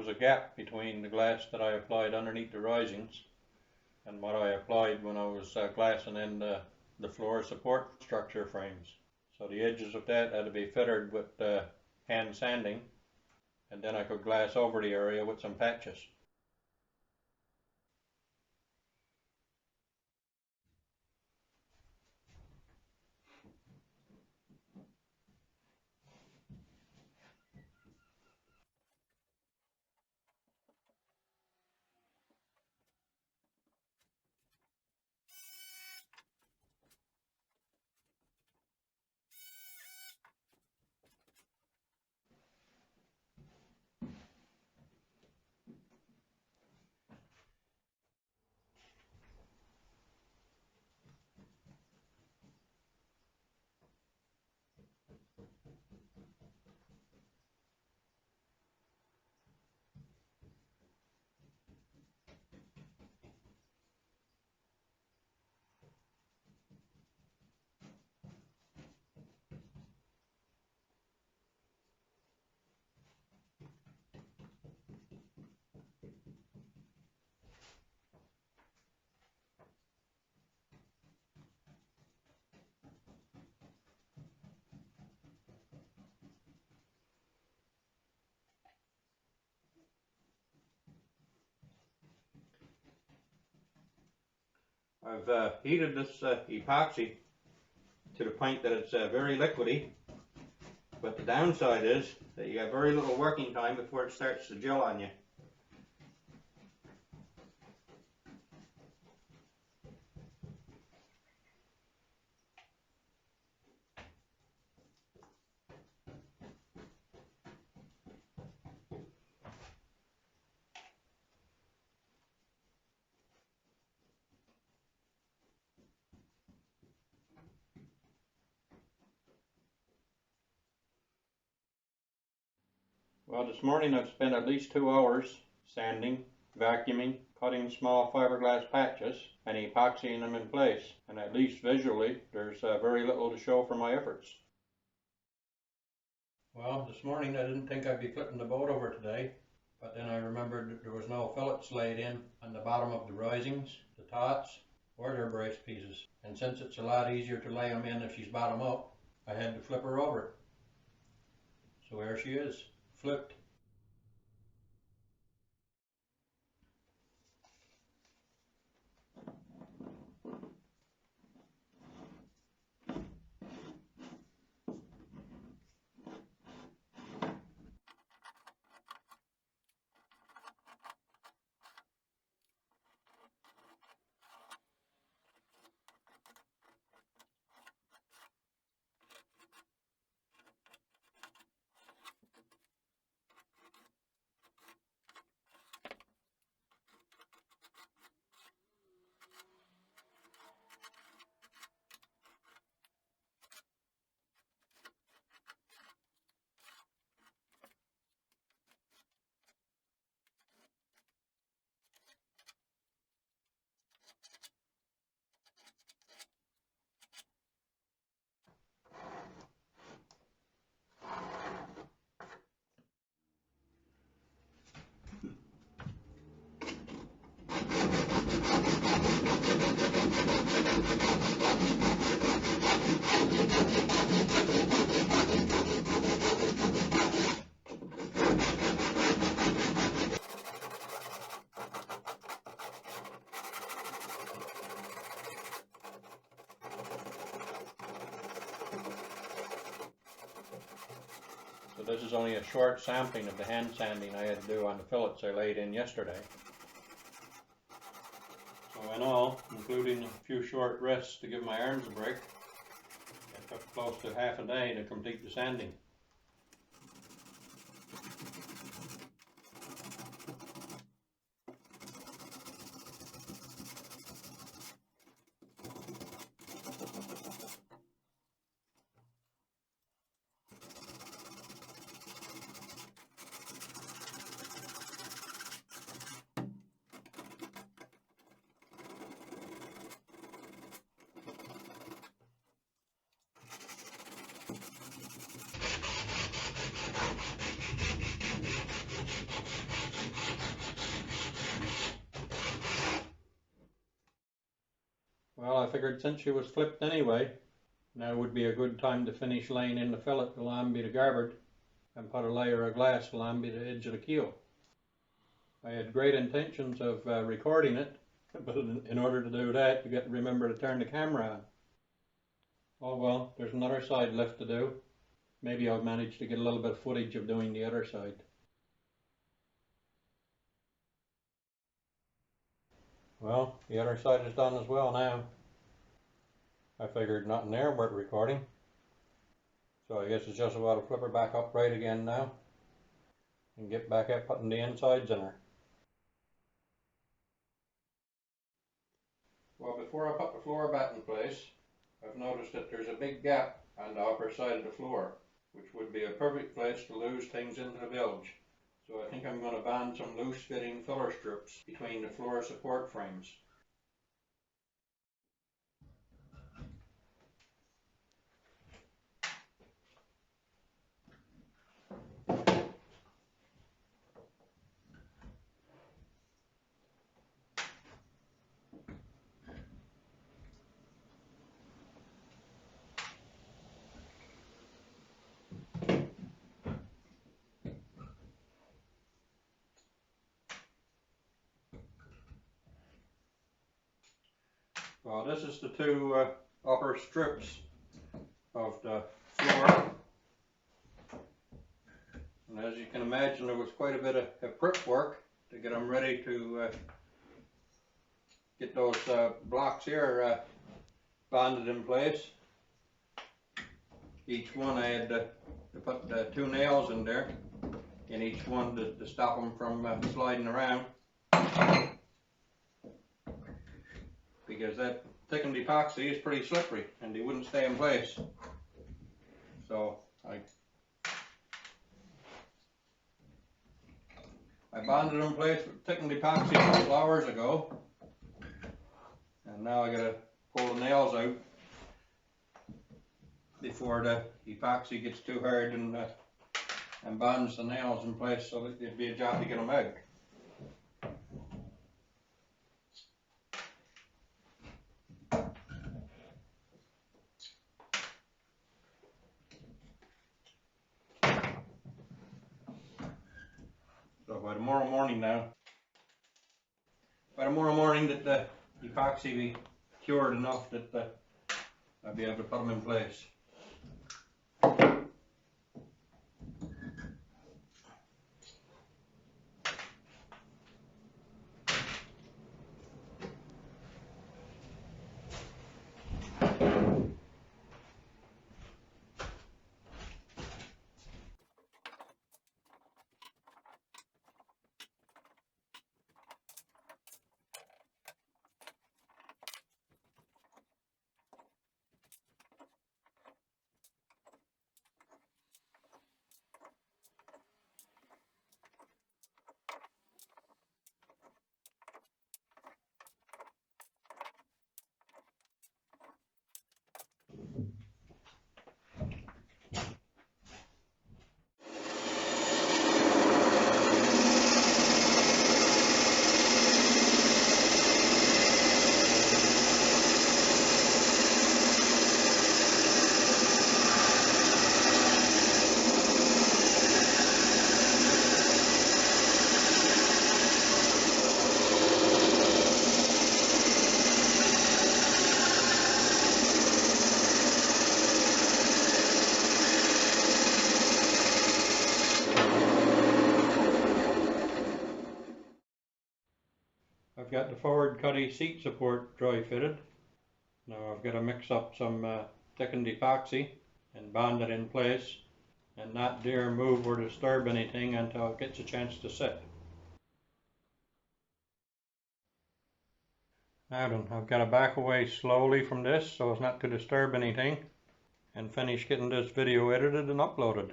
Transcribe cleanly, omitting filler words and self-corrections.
was a gap between the glass that I applied underneath the risings and what I applied when I was glassing in the floor support structure frames. So the edges of that had to be fitted with hand sanding, and then I could glass over the area with some patches. I've heated this epoxy to the point that it's very liquidy, but the downside is that you have very little working time before it starts to gel on you. Well, this morning I've spent at least 2 hours sanding, vacuuming, cutting small fiberglass patches, and epoxying them in place. And at least visually, there's very little to show for my efforts. Well, this morning I didn't think I'd be flipping the boat over today, but then I remembered that there was no fillets laid in on the bottom of the risings, the thwarts, or their brace pieces. And since it's a lot easier to lay them in if she's bottom up, I had to flip her over. So there she is, flipped. So this is only a short sampling of the hand sanding I had to do on the fillets I laid in yesterday. So in all, including a few short rests to give my arms a break, it took close to half a day to complete the sanding. Well, I figured since she was flipped anyway, now would be a good time to finish laying in the fillet along the garboard and put a layer of glass along the edge of the keel. I had great intentions of recording it, but in order to do that, you got to remember to turn the camera on. Oh well, there's another side left to do. Maybe I'll manage to get a little bit of footage of doing the other side. Well, the other side is done as well now. I figured nothing there worth recording. So I guess it's just about to flip her back upright again now and get back at putting the insides in her. Well, before I put the floor back in place, I've noticed that there's a big gap on the upper side of the floor, which would be a perfect place to lose things into the bilge. So I think I'm going to band some loose fitting filler strips between the floor support frames. Well, this is the two upper strips of the floor. And as you can imagine, there was quite a bit of prep work to get them ready to get those blocks here bonded in place. Each one I had to put 2 nails in there, in each one to stop them from sliding around. Because that thickened epoxy is pretty slippery and they wouldn't stay in place. So I bonded them in place with thickened epoxy a couple hours ago, and now I gotta pull the nails out before the epoxy gets too hard and bonds the nails in place, so that it'd be a job to get them out. So by tomorrow morning that the epoxy be cured enough that I'll be able to put them in place. I've got the forward cuddy seat support dry fitted. Now I've got to mix up some thickened epoxy and bond it in place and not dare move or disturb anything until it gets a chance to sit. Now then, I've got to back away slowly from this so as not to disturb anything and finish getting this video edited and uploaded.